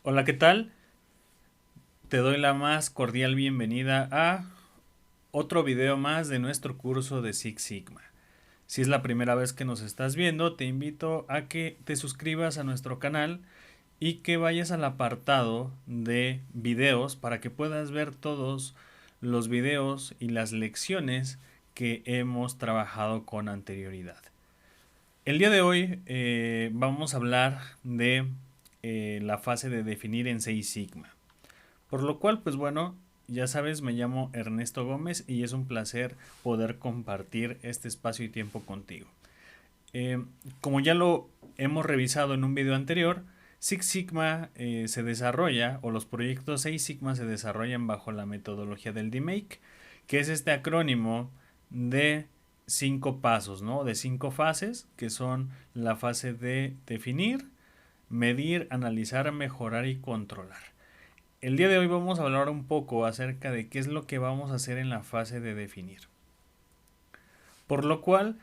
Hola, ¿qué tal? Te doy la más cordial bienvenida a otro video más de nuestro curso de Six Sigma. Si es la primera vez que nos estás viendo, te invito a que te suscribas a nuestro canal y que vayas al apartado de videos para que puedas ver todos los videos y las lecciones que hemos trabajado con anterioridad. El día de hoy vamos a hablar de la fase de definir en Six Sigma. Por lo cual, pues bueno, ya sabes, me llamo Ernesto Gómez y es un placer poder compartir este espacio y tiempo contigo. Eh, Como ya lo hemos revisado en un video anterior, Six Sigma se desarrolla, o los proyectos Seis Sigma se desarrollan bajo la metodología del DMAIC, que es este acrónimo de 5 pasos, ¿no? De 5 fases, que son la fase de definir, medir, analizar, mejorar y controlar. El día de hoy vamos a hablar un poco acerca de qué es lo que vamos a hacer en la fase de definir. Por lo cual,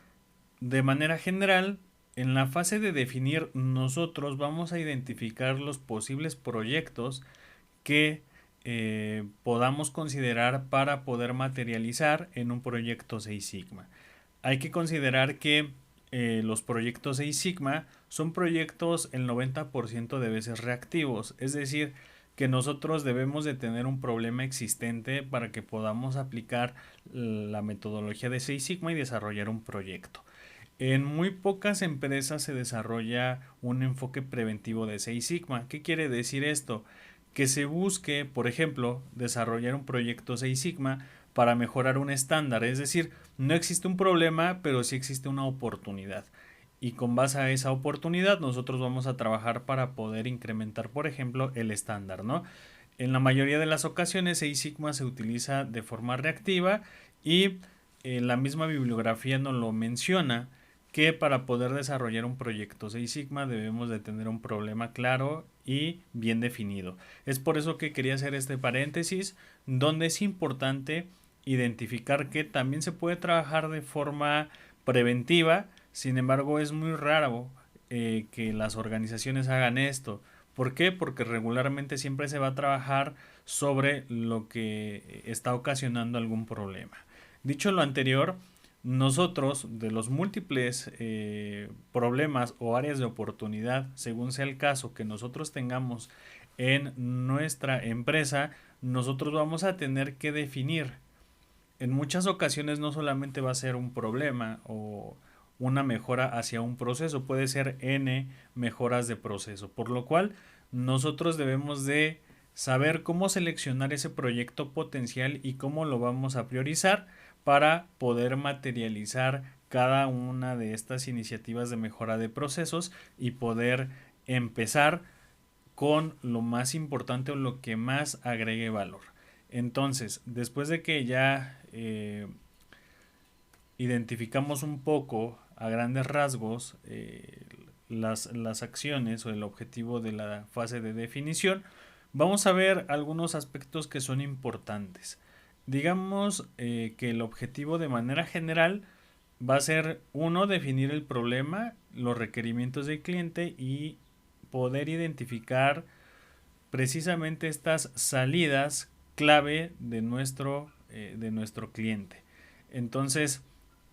de manera general, en la fase de definir nosotros vamos a identificar los posibles proyectos que podamos considerar para poder materializar en un proyecto Seis Sigma. Hay que considerar que los proyectos Seis Sigma son proyectos el 90% de veces reactivos, es decir, que nosotros debemos de tener un problema existente para que podamos aplicar la metodología de Seis Sigma y desarrollar un proyecto. En muy pocas empresas se desarrolla un enfoque preventivo de Seis Sigma. ¿Qué quiere decir esto? Que se busque, por ejemplo, desarrollar un proyecto Seis Sigma para mejorar un estándar. Es decir, no existe un problema, pero sí existe una oportunidad. Y con base a esa oportunidad nosotros vamos a trabajar para poder incrementar, por ejemplo, el estándar, ¿no? En la mayoría de las ocasiones Seis Sigma se utiliza de forma reactiva y la misma bibliografía nos lo menciona que para poder desarrollar un proyecto Seis Sigma debemos de tener un problema claro y bien definido. Es por eso que quería hacer este paréntesis donde es importante identificar que también se puede trabajar de forma preventiva, sin embargo es muy raro que las organizaciones hagan esto. ¿Por qué? Porque regularmente siempre se va a trabajar sobre lo que está ocasionando algún problema. Dicho lo anterior, nosotros de los múltiples problemas o áreas de oportunidad, según sea el caso que nosotros tengamos en nuestra empresa, nosotros vamos a tener que definir. En muchas ocasiones no solamente va a ser un problema o una mejora hacia un proceso, puede ser n mejoras de proceso, por lo cual nosotros debemos de saber cómo seleccionar ese proyecto potencial y cómo lo vamos a priorizar para poder materializar cada una de estas iniciativas de mejora de procesos y poder empezar con lo más importante o lo que más agregue valor. Entonces, después de que ya identificamos un poco a grandes rasgos las acciones o el objetivo de la fase de definición, vamos a ver algunos aspectos que son importantes. Digamos que el objetivo de manera general va a ser uno, definir el problema, los requerimientos del cliente y poder identificar precisamente estas salidas clave de nuestro cliente. Entonces,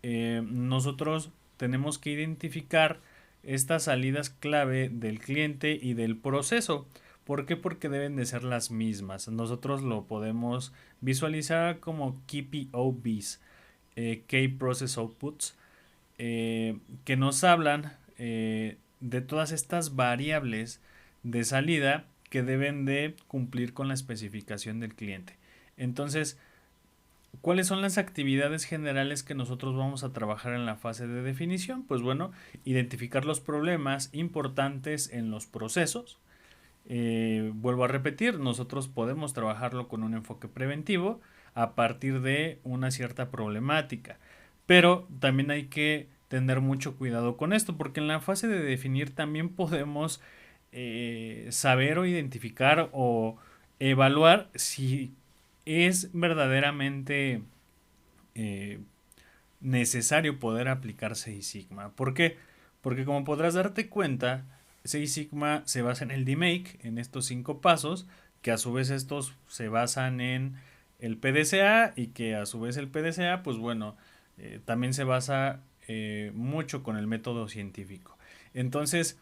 nosotros tenemos que identificar estas salidas clave del cliente y del proceso. ¿Por qué? Porque deben de ser las mismas. Nosotros lo podemos visualizar como KPOBs, Key Process Outputs, que nos hablan de todas estas variables de salida que deben de cumplir con la especificación del cliente. Entonces, ¿cuáles son las actividades generales que nosotros vamos a trabajar en la fase de definición? Pues bueno, identificar los problemas importantes en los procesos. Vuelvo a repetir, nosotros podemos trabajarlo con un enfoque preventivo a partir de una cierta problemática, pero también hay que tener mucho cuidado con esto, porque en la fase de definir también podemos saber o identificar o evaluar si es verdaderamente eh, necesario poder aplicar Six Sigma. ¿Por qué? Porque como podrás darte cuenta, Six Sigma se basa en el DMake, en estos 5 pasos, que a su vez estos se basan en el PDCA y que a su vez el PDCA, pues bueno, también se basa mucho con el método científico. Entonces,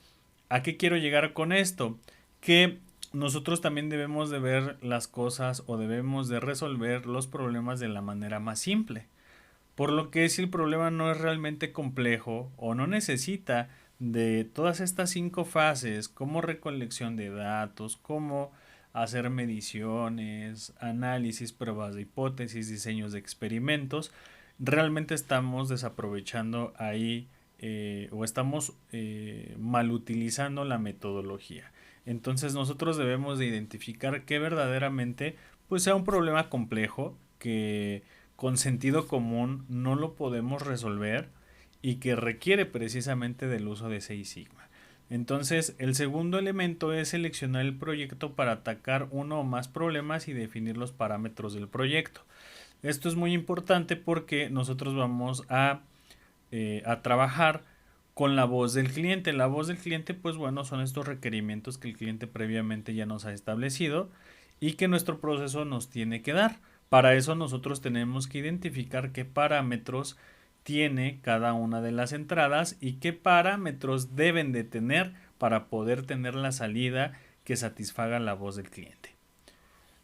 ¿a qué quiero llegar con esto? Que nosotros también debemos de ver las cosas o debemos de resolver los problemas de la manera más simple. Por lo que si el problema no es realmente complejo o no necesita de todas estas 5 fases como recolección de datos, como hacer mediciones, análisis, pruebas de hipótesis, diseños de experimentos, realmente estamos desaprovechando ahí o estamos mal utilizando la metodología. Entonces nosotros debemos de identificar que verdaderamente pues sea un problema complejo que con sentido común no lo podemos resolver y que requiere precisamente del uso de Six Sigma. Entonces, el segundo elemento es seleccionar el proyecto para atacar uno o más problemas y definir los parámetros del proyecto. Esto es muy importante porque nosotros vamos a trabajar con la voz del cliente. La voz del cliente, pues bueno, son estos requerimientos que el cliente previamente ya nos ha establecido y que nuestro proceso nos tiene que dar. Para eso nosotros tenemos que identificar qué parámetros tiene cada una de las entradas y qué parámetros deben de tener para poder tener la salida que satisfaga la voz del cliente.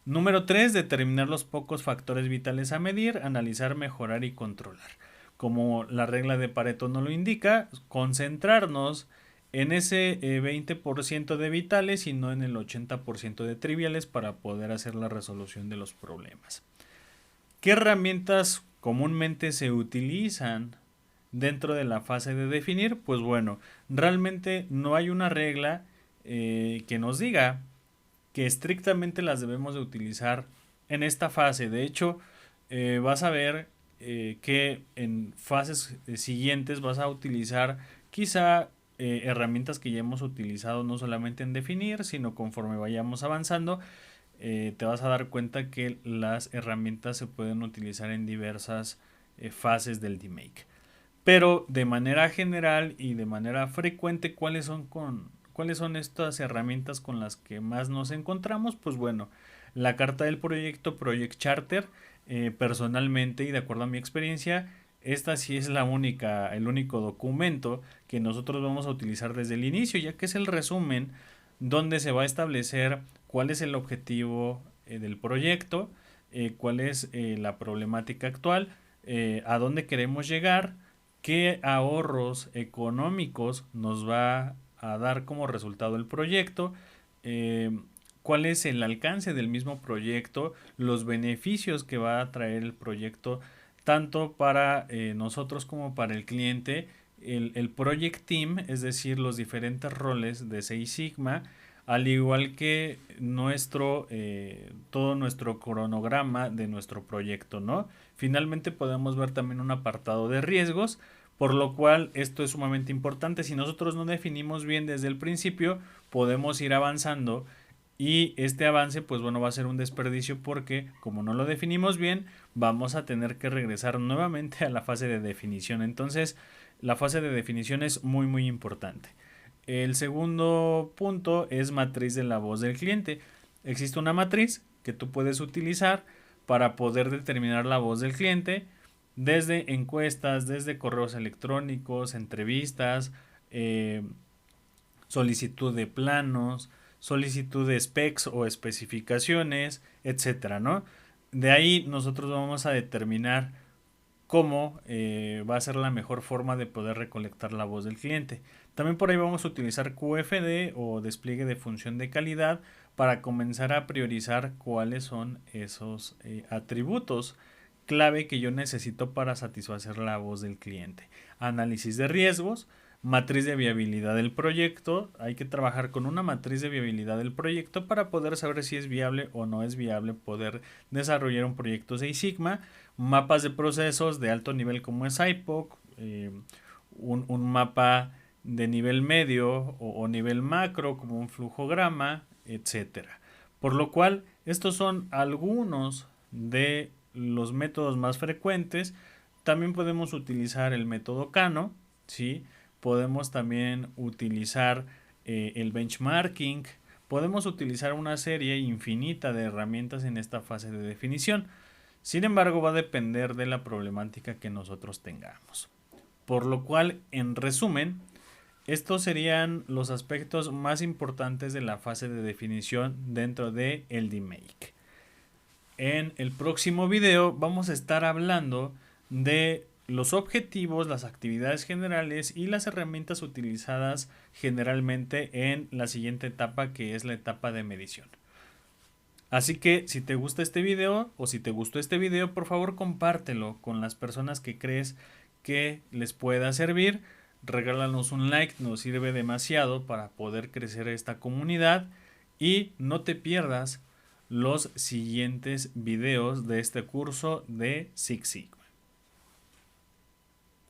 Número 3. Determinar los pocos factores vitales a medir, analizar, mejorar y controlar. Como la regla de Pareto nos lo indica, concentrarnos en ese 20% de vitales y no en el 80% de triviales para poder hacer la resolución de los problemas. ¿Qué herramientas comúnmente se utilizan dentro de la fase de definir? Pues bueno, realmente no hay una regla que nos diga que estrictamente las debemos de utilizar en esta fase. De hecho, vas a ver que en fases siguientes vas a utilizar quizá herramientas que ya hemos utilizado no solamente en definir, sino conforme vayamos avanzando, te vas a dar cuenta que las herramientas se pueden utilizar en diversas fases del DMake. Pero de manera general y de manera frecuente, ¿cuáles son estas herramientas con las que más nos encontramos? Pues bueno, la carta del proyecto, Project Charter, personalmente y de acuerdo a mi experiencia, esta sí es el único documento que nosotros vamos a utilizar desde el inicio, ya que es el resumen donde se va a establecer cuál es el objetivo del proyecto, cuál es la problemática actual, a dónde queremos llegar, qué ahorros económicos nos va a dar como resultado el proyecto, cuál es el alcance del mismo proyecto, los beneficios que va a traer el proyecto tanto para nosotros como para el cliente, el Project Team, es decir, los diferentes roles de Six Sigma, al igual que todo nuestro cronograma de nuestro proyecto, ¿no? Finalmente podemos ver también un apartado de riesgos, por lo cual esto es sumamente importante. Si nosotros no definimos bien desde el principio, podemos ir avanzando y este avance pues bueno va a ser un desperdicio porque como no lo definimos bien vamos a tener que regresar nuevamente a la fase de definición. Entonces la fase de definición es muy muy importante. El segundo punto es matriz de la voz del cliente. Existe una matriz que tú puedes utilizar para poder determinar la voz del cliente desde encuestas, desde correos electrónicos, entrevistas, solicitud de planos, solicitud de specs o especificaciones, etcétera, ¿no? De ahí nosotros vamos a determinar cómo va a ser la mejor forma de poder recolectar la voz del cliente. También por ahí vamos a utilizar QFD o despliegue de función de calidad para comenzar a priorizar cuáles son esos atributos clave que yo necesito para satisfacer la voz del cliente. Análisis de riesgos, matriz de viabilidad del proyecto. Hay que trabajar con una matriz de viabilidad del proyecto para poder saber si es viable o no es viable poder desarrollar un proyecto Six Sigma. Mapas de procesos de alto nivel como es IPOC, un mapa de nivel medio o nivel macro como un flujograma, etcétera. Por lo cual, estos son algunos de los métodos más frecuentes. También podemos utilizar el método Kano, ¿sí? Podemos también utilizar el benchmarking. Podemos utilizar una serie infinita de herramientas en esta fase de definición. Sin embargo, va a depender de la problemática que nosotros tengamos. Por lo cual, en resumen, estos serían los aspectos más importantes de la fase de definición dentro de el DMake. En el próximo video vamos a estar hablando de los objetivos, las actividades generales y las herramientas utilizadas generalmente en la siguiente etapa, que es la etapa de medición. Así que si te gusta este video o si te gustó este video, por favor compártelo con las personas que crees que les pueda servir. Regálanos un like, nos sirve demasiado para poder crecer esta comunidad. Y no te pierdas los siguientes videos de este curso de Six Sigma.